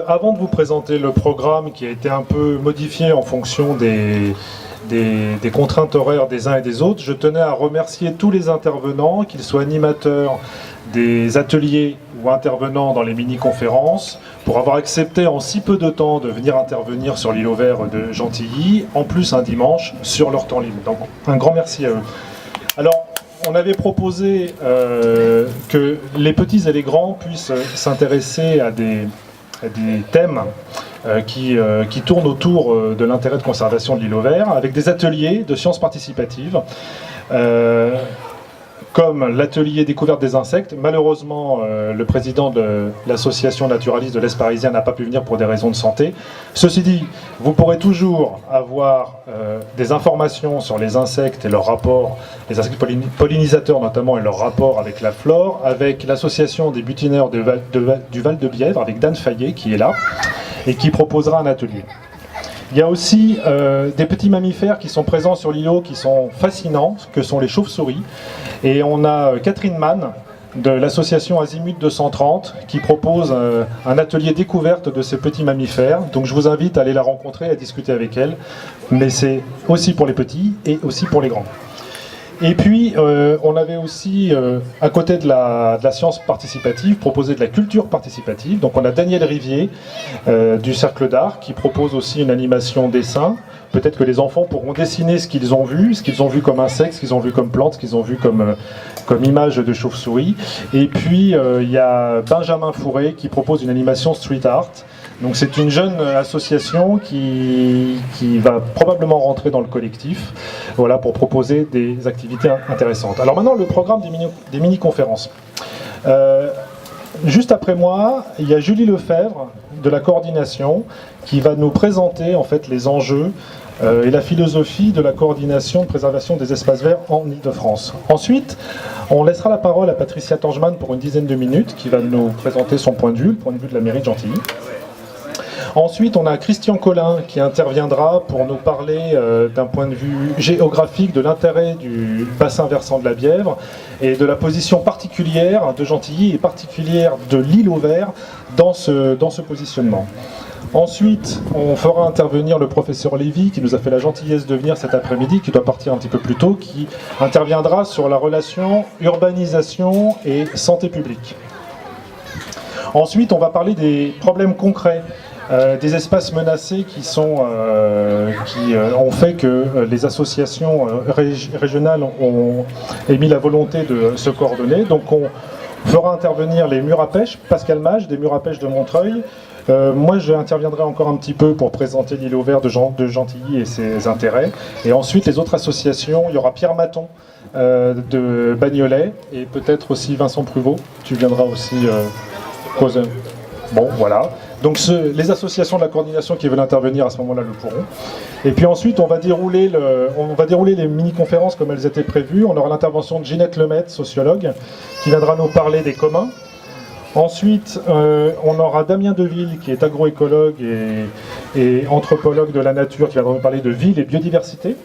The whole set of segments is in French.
Avant de vous présenter le programme qui a été un peu modifié en fonction des contraintes horaires des uns et des autres, je tenais à remercier tous les intervenants, qu'ils soient animateurs des ateliers ou intervenants dans les mini-conférences, pour avoir accepté en si peu de temps de venir intervenir sur l'îlot vert de Gentilly, en plus un dimanche, sur leur temps libre. Donc un grand merci à eux. Alors, on avait proposé que les petits et les grands puissent s'intéresser à des thèmes qui tournent autour de l'intérêt de conservation de l'îlot vert, avec des ateliers de sciences participatives, comme l'atelier découverte des insectes. Malheureusement, le président de l'association naturaliste de l'Est parisien n'a pas pu venir pour des raisons de santé. Ceci dit, vous pourrez toujours avoir des informations sur les insectes et leur rapport, les insectes pollinisateurs notamment, et leur rapport avec la flore, avec l'association des butineurs du Val-de-Bièvre, avec Dan Fayet qui est là, et qui proposera un atelier. Il y a aussi des petits mammifères qui sont présents sur l'îlot, qui sont fascinants, que sont les chauves-souris. Et on a Catherine Mann, de l'association Azimut 230, qui propose un atelier découverte de ces petits mammifères. Donc je vous invite à aller la rencontrer, à discuter avec elle. Mais c'est aussi pour les petits et aussi pour les grands. Et puis, on avait aussi, à côté de la science participative, proposé de la culture participative. Donc on a Daniel Rivier, du Cercle d'Art, qui propose aussi une animation dessin. Peut-être que les enfants pourront dessiner ce qu'ils ont vu comme insectes, ce qu'ils ont vu comme plantes, ce qu'ils ont vu comme image de chauve-souris. Et puis, il y a Benjamin Fourré, qui propose une animation street art. Donc c'est une jeune association qui va probablement rentrer dans le collectif, voilà, pour proposer des activités intéressantes. Alors maintenant, le programme des mini-conférences. Juste après moi, il y a Julie Lefebvre de la coordination qui va nous présenter en fait les enjeux et la philosophie de la coordination de préservation des espaces verts en Île-de-France. Ensuite, on laissera la parole à Patricia Tangeman pour une dizaine de minutes qui va nous présenter son point de vue, le point de vue de la mairie de Gentilly. Ensuite, on a Christian Collin qui interviendra pour nous parler d'un point de vue géographique de l'intérêt du bassin versant de la Bièvre et de la position particulière de Gentilly et particulière de l'îlot vert dans ce positionnement. Ensuite, on fera intervenir le professeur Lévy, qui nous a fait la gentillesse de venir cet après-midi, qui doit partir un petit peu plus tôt, qui interviendra sur la relation urbanisation et santé publique. Ensuite, on va parler des problèmes concrets, des espaces menacés qui ont fait que les associations régionales ont émis la volonté de se coordonner. Donc on fera intervenir les murs à pêche, Pascal Mage, des murs à pêche de Montreuil. Moi, j'interviendrai encore un petit peu pour présenter l'îlot vert de Gentilly et ses intérêts. Et ensuite, les autres associations, il y aura Pierre Maton de Bagnolet et peut-être aussi Vincent Pruvot. Tu viendras aussi causer. Bon, voilà. Donc les associations de la coordination qui veulent intervenir à ce moment-là le pourront. Et puis ensuite, on va dérouler les mini-conférences comme elles étaient prévues. On aura l'intervention de Ginette Lemaitre, sociologue, qui viendra nous parler des communs. Ensuite, on aura Damien Deville, qui est agroécologue et anthropologue de la nature, qui viendra nous parler de ville et biodiversité.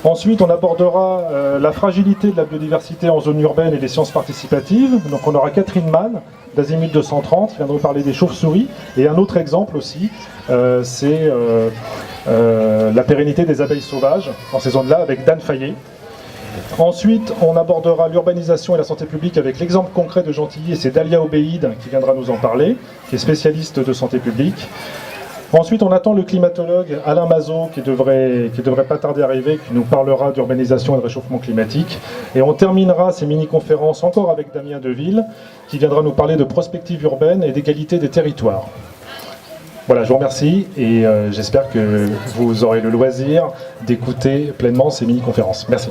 Ensuite, on abordera la fragilité de la biodiversité en zone urbaine et les sciences participatives. Donc on aura Catherine Mann, d'Azimut 230, qui viendra nous parler des chauves-souris. Et un autre exemple aussi, c'est la pérennité des abeilles sauvages dans ces zones-là, avec Dan Fayet. Ensuite, on abordera l'urbanisation et la santé publique avec l'exemple concret de Gentilly, et c'est Dalia Obéide qui viendra nous en parler, qui est spécialiste de santé publique. Ensuite, on attend le climatologue Alain Mazot, qui devrait pas tarder à arriver, qui nous parlera d'urbanisation et de réchauffement climatique. Et on terminera ces mini-conférences encore avec Damien Deville, qui viendra nous parler de prospective urbaine et d'égalité des territoires. Voilà, je vous remercie et j'espère que vous aurez le loisir d'écouter pleinement ces mini-conférences. Merci.